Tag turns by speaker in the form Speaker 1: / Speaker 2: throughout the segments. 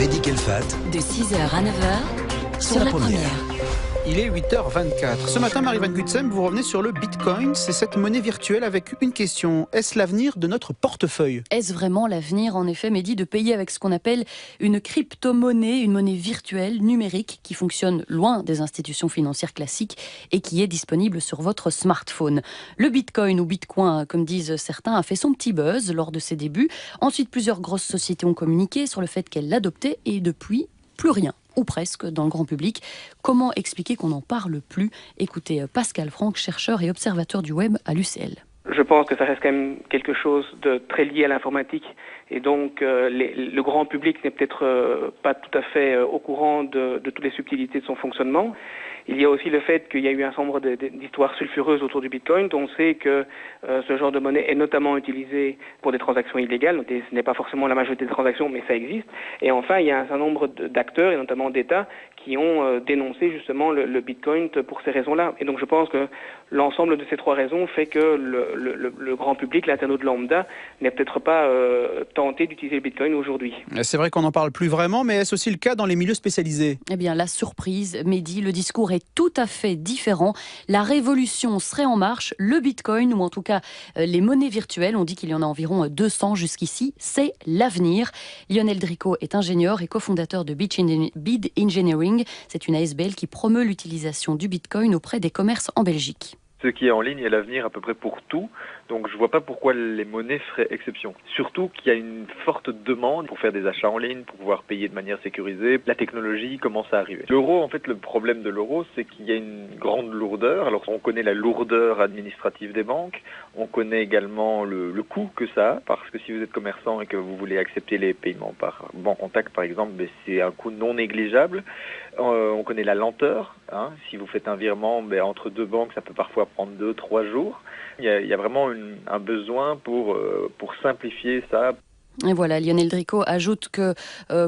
Speaker 1: Mehdi Kelfat,
Speaker 2: De 6h à 9h, sur la première.
Speaker 3: Il est 8h24. Ce matin, Marie Van Gutsem, vous revenez sur le Bitcoin. C'est cette monnaie virtuelle avec une question. Est-ce l'avenir de notre portefeuille ?
Speaker 2: Est-ce vraiment l'avenir, en effet, Mehdi, de payer avec ce qu'on appelle une crypto-monnaie, une monnaie virtuelle, numérique, qui fonctionne loin des institutions financières classiques et qui est disponible sur votre smartphone? Le Bitcoin, ou Bitcoin, comme disent certains, a fait son petit buzz lors de ses débuts. Ensuite, plusieurs grosses sociétés ont communiqué sur le fait qu'elles l'adoptaient et depuis, plus rien, ou presque, dans le grand public. Comment expliquer qu'on n'en parle plus? Écoutez Pascal Franck, chercheur et observateur du web à l'UCL.
Speaker 4: Je pense que ça reste quand même quelque chose de très lié à l'informatique et donc le grand public n'est peut-être pas tout à fait au courant de toutes les subtilités de son fonctionnement. Il y a aussi le fait qu'il y a eu un certain nombre d'histoires sulfureuses autour du Bitcoin. On sait que ce genre de monnaie est notamment utilisé pour des transactions illégales. Donc, ce n'est pas forcément la majorité des transactions, mais ça existe. Et enfin, il y a un certain nombre d'acteurs, et notamment d'États, qui ont dénoncé justement le Bitcoin pour ces raisons-là. Et donc je pense que l'ensemble de ces trois raisons fait que le grand public, l'internaute lambda, n'est peut-être pas tenté d'utiliser le Bitcoin aujourd'hui.
Speaker 3: C'est vrai qu'on n'en parle plus vraiment, mais est-ce aussi le cas dans les milieux spécialisés ?
Speaker 2: Eh bien, la surprise, Mehdi, le discours est tout à fait différent. La révolution serait en marche. Le Bitcoin, ou en tout cas les monnaies virtuelles, on dit qu'il y en a environ 200 jusqu'ici, c'est l'avenir. Lionel Drico est ingénieur et cofondateur de Bid Engineering. C'est une ASBL qui promeut l'utilisation du Bitcoin auprès des commerces en Belgique.
Speaker 5: Ce qui est en ligne est l'avenir à peu près pour tout, donc je vois pas pourquoi les monnaies feraient exception. Surtout qu'il y a une forte demande pour faire des achats en ligne, pour pouvoir payer de manière sécurisée. La technologie commence à arriver. L'euro, en fait, le problème de l'euro, c'est qu'il y a une grande lourdeur. Alors on connaît la lourdeur administrative des banques, on connaît également le coût que ça a, parce que si vous êtes commerçant et que vous voulez accepter les paiements par banque contact par exemple, c'est un coût non négligeable. On connaît la lenteur, si vous faites un virement entre deux banques, ça peut parfois prendre 2-3 jours. Il y a vraiment un besoin pour simplifier ça.
Speaker 2: Et voilà, Lionel Drico ajoute que,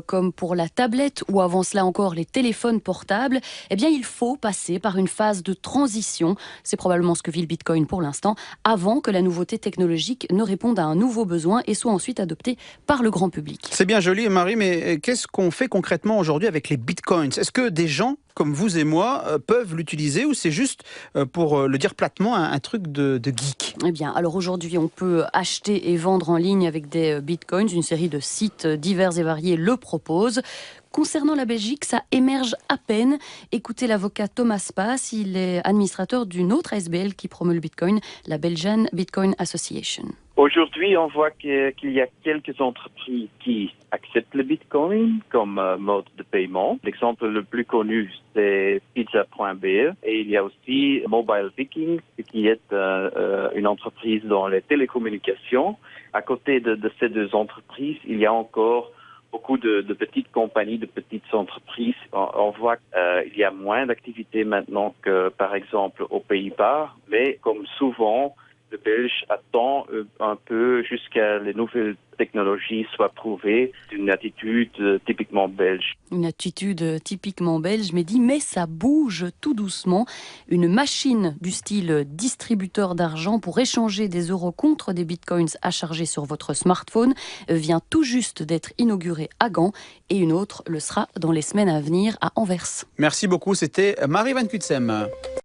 Speaker 2: comme pour la tablette ou avant cela encore les téléphones portables, eh bien, il faut passer par une phase de transition. C'est probablement ce que vit le Bitcoin pour l'instant, avant que la nouveauté technologique ne réponde à un nouveau besoin et soit ensuite adoptée par le grand public.
Speaker 3: C'est bien joli, Marie, mais qu'est-ce qu'on fait concrètement aujourd'hui avec les Bitcoins ? Est-ce que des gens comme vous et moi peuvent l'utiliser ou c'est juste, pour le dire platement, un truc de geek ?
Speaker 2: Eh bien, alors aujourd'hui, on peut acheter et vendre en ligne avec des bitcoins. Une série de sites divers et variés le proposent. Concernant la Belgique, ça émerge à peine. Écoutez l'avocat Thomas Paas, il est administrateur d'une autre ASBL qui promeut le Bitcoin, la Belgian Bitcoin Association.
Speaker 6: Aujourd'hui, on voit qu'il y a quelques entreprises qui acceptent le Bitcoin comme mode de paiement. L'exemple le plus connu, c'est pizza.be. Et il y a aussi Mobile Viking, qui est une entreprise dans les télécommunications. À côté de ces deux entreprises, il y a encore beaucoup de petites compagnies, de petites entreprises. On voit qu'il y a moins d'activités maintenant que, par exemple, aux Pays-Bas. Mais comme souvent, le Belge attend un peu jusqu'à les nouvelles technologies soient prouvées d'une attitude typiquement belge.
Speaker 2: Une attitude typiquement belge, mais ça bouge tout doucement. Une machine du style distributeur d'argent pour échanger des euros contre des bitcoins à charger sur votre smartphone vient tout juste d'être inaugurée à Gand et une autre le sera dans les semaines à venir à Anvers.
Speaker 3: Merci beaucoup, c'était Marie Van Gutsem.